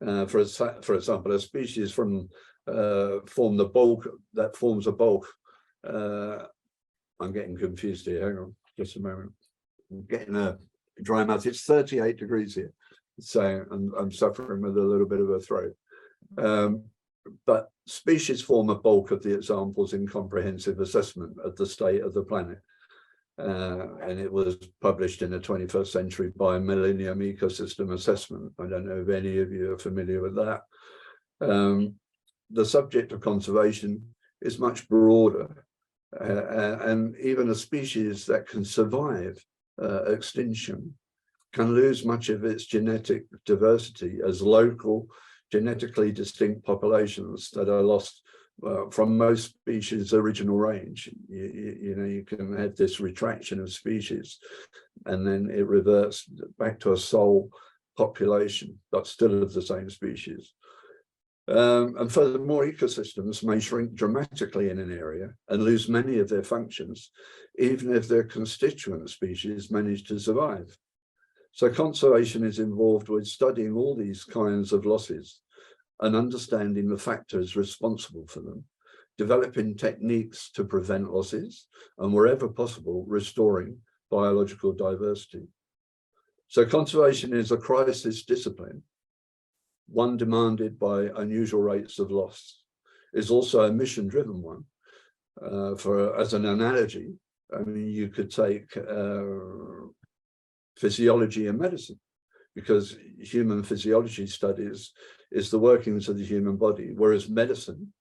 For example, a species forms a bulk. I'm getting confused here. Hang on, just a moment. I'm getting a dry mouth. It's 38 degrees here, so I'm suffering with a little bit of a throat. But species form a bulk of the examples in comprehensive assessment of the state of the planet. And it was published in the 21st century by Millennium Ecosystem Assessment. I don't know if any of you are familiar with that. The subject of conservation is much broader, and even a species that can survive extinction can lose much of its genetic diversity as local, genetically distinct populations that are lost from most species' original range. You know, you can have this retraction of species, and then it reverts back to a sole population, but still of the same species. And furthermore, ecosystems may shrink dramatically in an area and lose many of their functions, even if their constituent species manage to survive. So conservation is involved with studying all these kinds of losses and understanding the factors responsible for them, developing techniques to prevent losses, and wherever possible, restoring biological diversity. So conservation is a crisis discipline, one demanded by unusual rates of loss. It's also a mission-driven one. As an analogy, I mean, you could take physiology and medicine, because human physiology studies is the workings of the human body, whereas medicine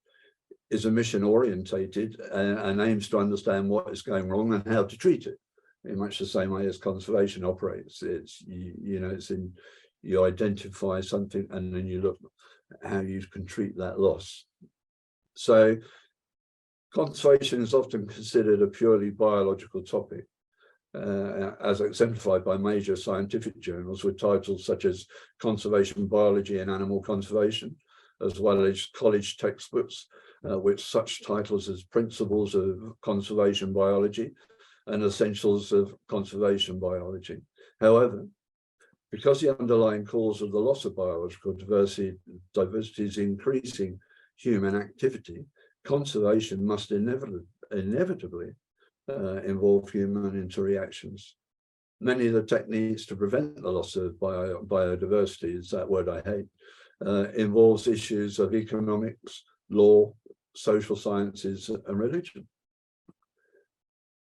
is a mission orientated and aims to understand what is going wrong and how to treat it, in much the same way as conservation operates. It's, you know, it's in, you identify something and then you look at how you can treat that loss. So conservation is often considered a purely biological topic, as exemplified by major scientific journals with titles such as Conservation Biology and Animal Conservation, as well as college textbooks with such titles as Principles of Conservation Biology and Essentials of Conservation Biology. However, because the underlying cause of the loss of biological diversity is increasing human activity, conservation must inevitably involve human interreactions. Many of the techniques to prevent the loss of biodiversity, is that word I hate, involves issues of economics, law, social sciences, and religion.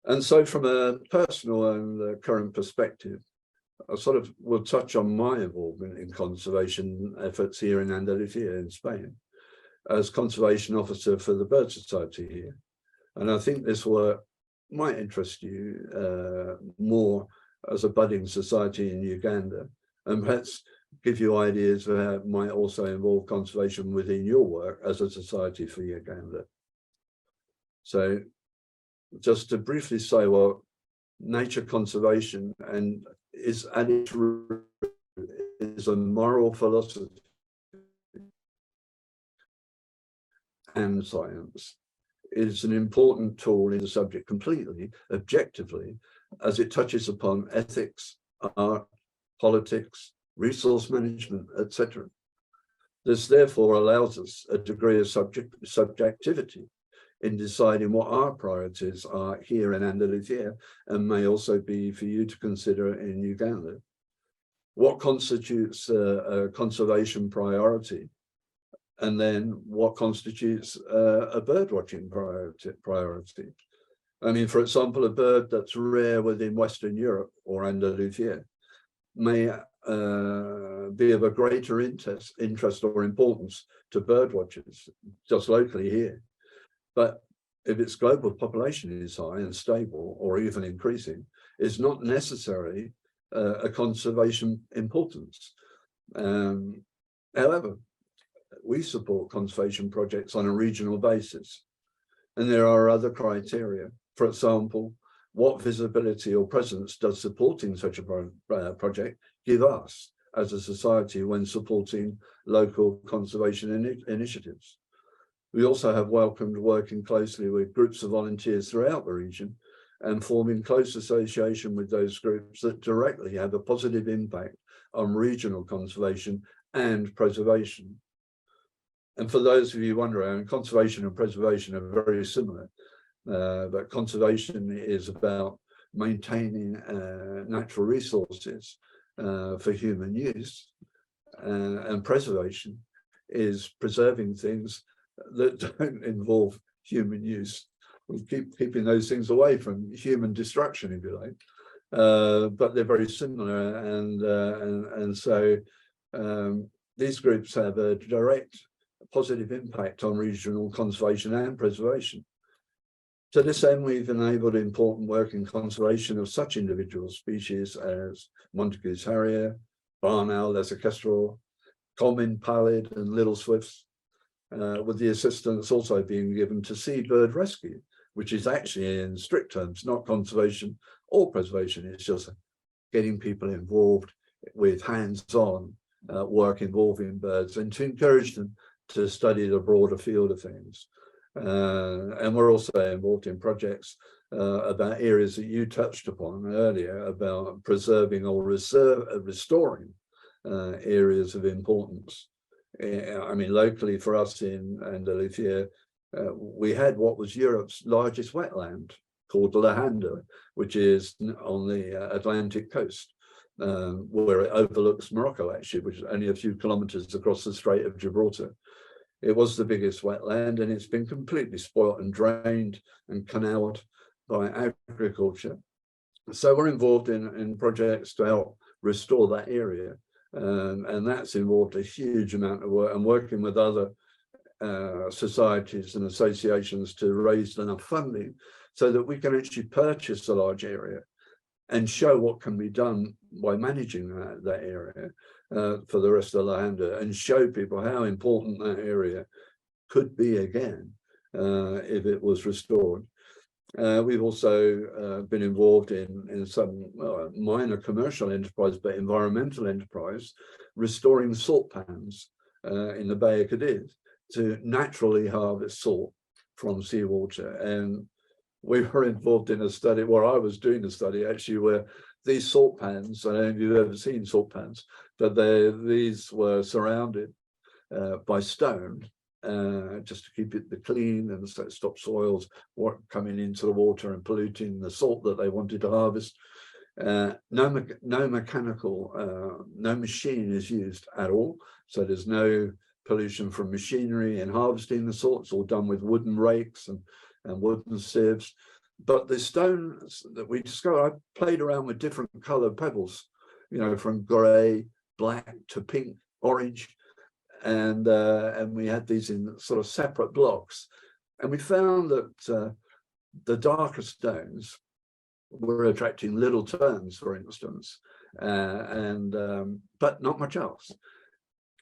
And so from a personal and current perspective, I sort of will touch on my involvement in conservation efforts here in Andalusia in Spain, as conservation officer for the Bird Society here. And I think this work might interest you more as a budding society in Uganda, and perhaps give you ideas of how it might also involve conservation within your work as a society for Uganda. So just to briefly say, well, nature conservation is at its root is a moral philosophy and science. It is an important tool in the subject completely, objectively, as it touches upon ethics, art, politics, resource management, etc. This therefore allows us a degree of subjectivity in deciding what our priorities are here in Andalusia, and may also be for you to consider in Uganda. What constitutes a conservation priority? And then what constitutes a bird watching priority? I mean, for example, a bird that's rare within Western Europe or Andalusia may be of a greater interest or importance to bird watchers just locally here. But if its global population is high and stable or even increasing, it's not necessarily a conservation importance. However, we support conservation projects on a regional basis, and there are other criteria. For example, what visibility or presence does supporting such a project give us as a society when supporting local conservation initiatives? We also have welcomed working closely with groups of volunteers throughout the region and forming close association with those groups that directly have a positive impact on regional conservation and preservation. And for those of you wondering, conservation and preservation are very similar, but conservation is about maintaining natural resources for human use, and preservation is preserving things that don't involve human use. We keep keeping those things away from human destruction, if you like, but they're very similar, and so these groups have a direct positive impact on regional conservation and preservation. To this end, we've enabled important work in conservation of such individual species as Montagu's harrier, barn owl, lesser kestrel, common pallid, and little swifts, with the assistance also being given to seabird rescue, which is actually in strict terms not conservation or preservation. It's just getting people involved with hands-on work involving birds, and to encourage them to study the broader field of things. And we're also involved in projects about areas that you touched upon earlier, about preserving or restoring areas of importance. I mean, locally for us in Andalusia, we had what was Europe's largest wetland called Lahanda, which is on the Atlantic coast, where it overlooks Morocco, actually, which is only a few kilometers across the Strait of Gibraltar. It was the biggest wetland, and it's been completely spoilt and drained and canaled by agriculture. So we're involved in projects to help restore that area, and that's involved a huge amount of work, and working with other societies and associations to raise enough funding so that we can actually purchase a large area and show what can be done by managing that area for the rest of the land, and show people how important that area could be again if it was restored. We've also been involved in some minor commercial enterprise, but environmental enterprise, restoring salt pans in the Bay of Cadiz to naturally harvest salt from seawater. And we were involved in a study, where I was doing a study actually, where these salt pans, I don't know if you've ever seen salt pans, but these were surrounded by stone, just to keep it clean, and so stop soils coming into the water and polluting the salt that they wanted to harvest. No mechanical, no machine is used at all, so there's no pollution from machinery in harvesting the salt. It's all done with wooden rakes and wooden sieves. But the stones that we discovered, I played around with different colored pebbles, you know, from gray, black to pink, orange, and we had these in sort of separate blocks, and we found that the darker stones were attracting little terns, for instance, but not much else.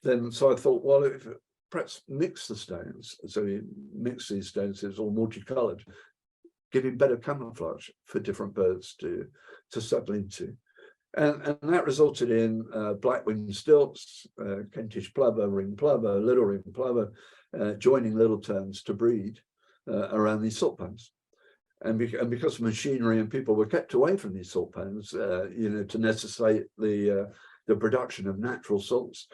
Then so I thought, well, if perhaps mix the stones, so you mix these stones, it's all multicolored, giving better camouflage for different birds to settle into. And that resulted in black-winged stilts, Kentish plover, ring plover, little ring plover, joining little terns to breed around these salt pans. And because of machinery and people were kept away from these salt pans, you know, to necessitate the production of natural salts,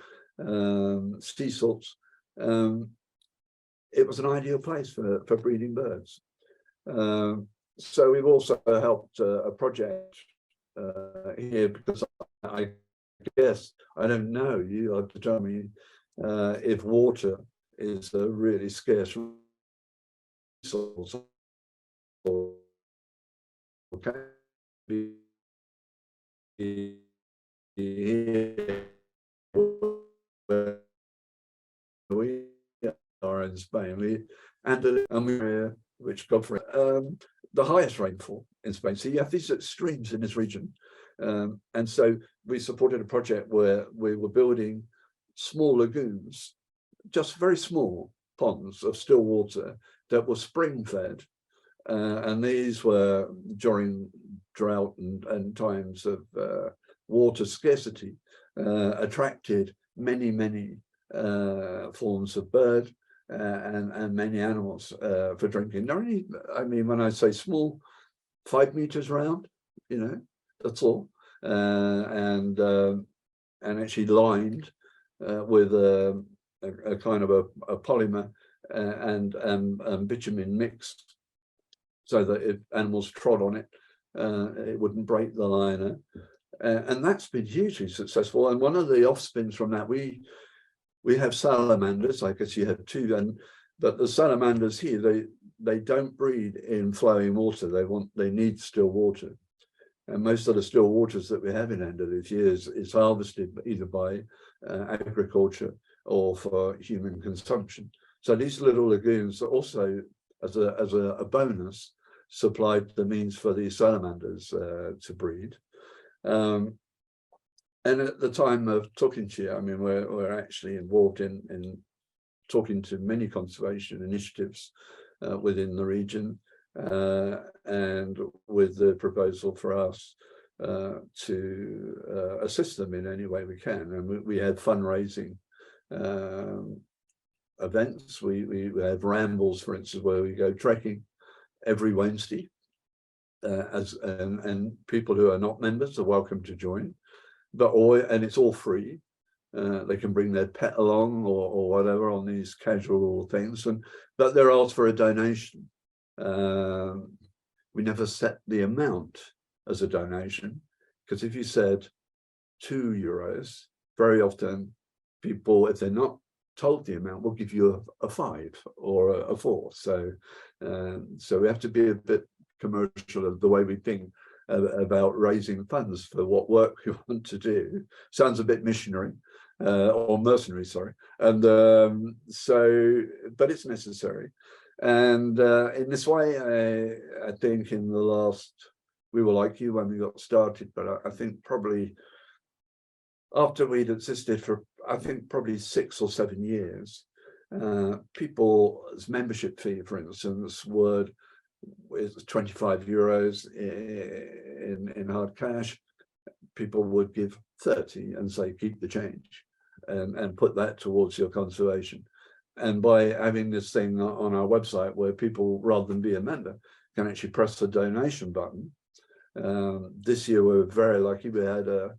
sea salts, it was an ideal place for breeding birds. So we've also helped a project here, because I guess, I don't know, you have to tell me if water is a really scarce resource, or can be here where we are in Spain, which got for the highest rainfall in Spain. So you have these extremes in this region. And so we supported a project where we were building small lagoons, just very small ponds of still water that were spring fed. And these were during drought and times of water scarcity, attracted many forms of bird and many animals for drinking. Not only, I mean, when I say small, 5 meters round, you know, that's all, and actually lined with a kind of a polymer and bitumen mix, so that if animals trod on it, it wouldn't break the liner. And that's been hugely successful. And one of the offspins from that, we have salamanders. I guess you have two, but the salamanders here, they don't breed in flowing water. They need still water. And most of the still waters that we have in Andalusia is harvested either by agriculture or for human consumption. So these little lagoons are also, as a bonus, supplied the means for these salamanders to breed. And at the time of talking to you, I mean, we're actually involved in talking to many conservation initiatives within the region, and with the proposal for us to assist them in any way we can. And we had fundraising events. We have rambles, for instance, where we go trekking every Wednesday, and people who are not members are welcome to join, and it's all free. They can bring their pet along or whatever on these casual things, but they're asked for a donation. We never set the amount as a donation, because if you said €2, very often people, if they're not told the amount, will give you a 5 or a 4. So we have to be a bit commercial of the way we think about raising funds for what work we want to do. Sounds a bit missionary or mercenary, sorry. And but it's necessary. And in this way, I think in the last, we were like you when we got started, but I think probably after we'd existed for, I think probably 6 or 7 years, people's membership fee, for instance, was €25 in hard cash. People would give 30 and say, keep the change, and put that towards your conservation. And by having this thing on our website where people, rather than be a member, can actually press the donation button. This year we were very lucky. We had a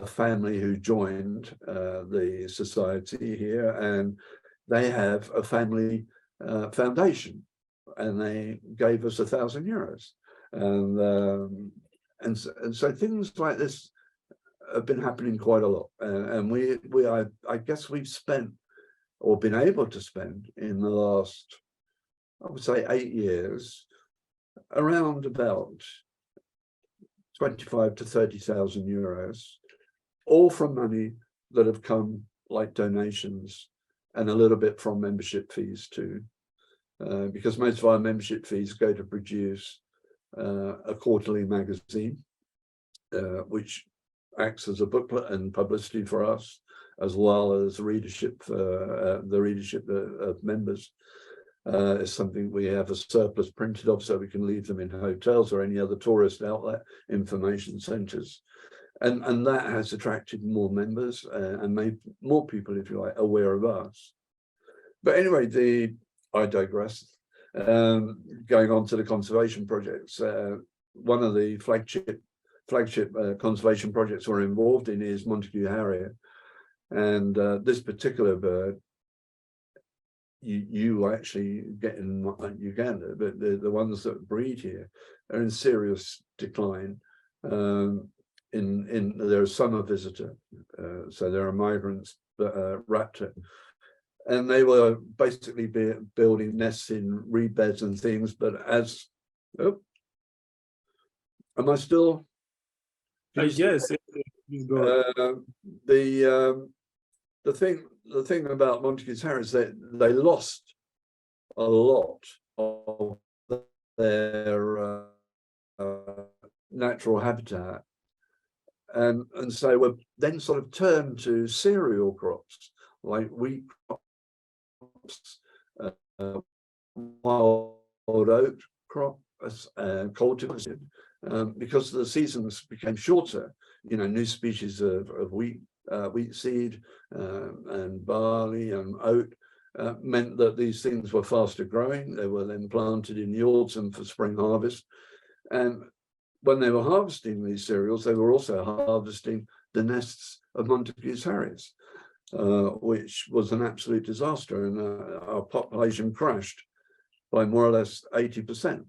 family who joined the society here, and they have a family foundation, and they gave us €1,000. And so things like this have been happening quite a lot. And I guess we've spent, or been able to spend, in the last, I would say 8 years, around about 25 to 30,000 euros, all from money that have come like donations, and a little bit from membership fees too, because most of our membership fees go to produce a quarterly magazine, which acts as a booklet and publicity for us, as well as readership for the readership of members. Is something we have a surplus printed of, so we can leave them in hotels or any other tourist outlet information centres. And that has attracted more members and made more people, if you like, aware of us. But anyway, I digress. Going on to the conservation projects, one of the flagship conservation projects we're involved in is Montague Harrier. And this particular bird, you actually get in Uganda, but the ones that breed here are in serious decline. They're a summer visitor, so they're a migrant raptor, and they were basically building nests in reed beds and things. But as am I still? Yes. The thing about Montague's Harrier is that they lost a lot of their natural habitat, and so we're then sort of turned to cereal crops like wheat crops, wild oat crops, cultivated, because the seasons became shorter. You know, new species of wheat seed and barley and oat meant that these things were faster growing. They were then planted in the autumn for spring harvest. And when they were harvesting these cereals, they were also harvesting the nests of Montague's Harriers. which was an absolute disaster, and our population crashed by more or less 80%.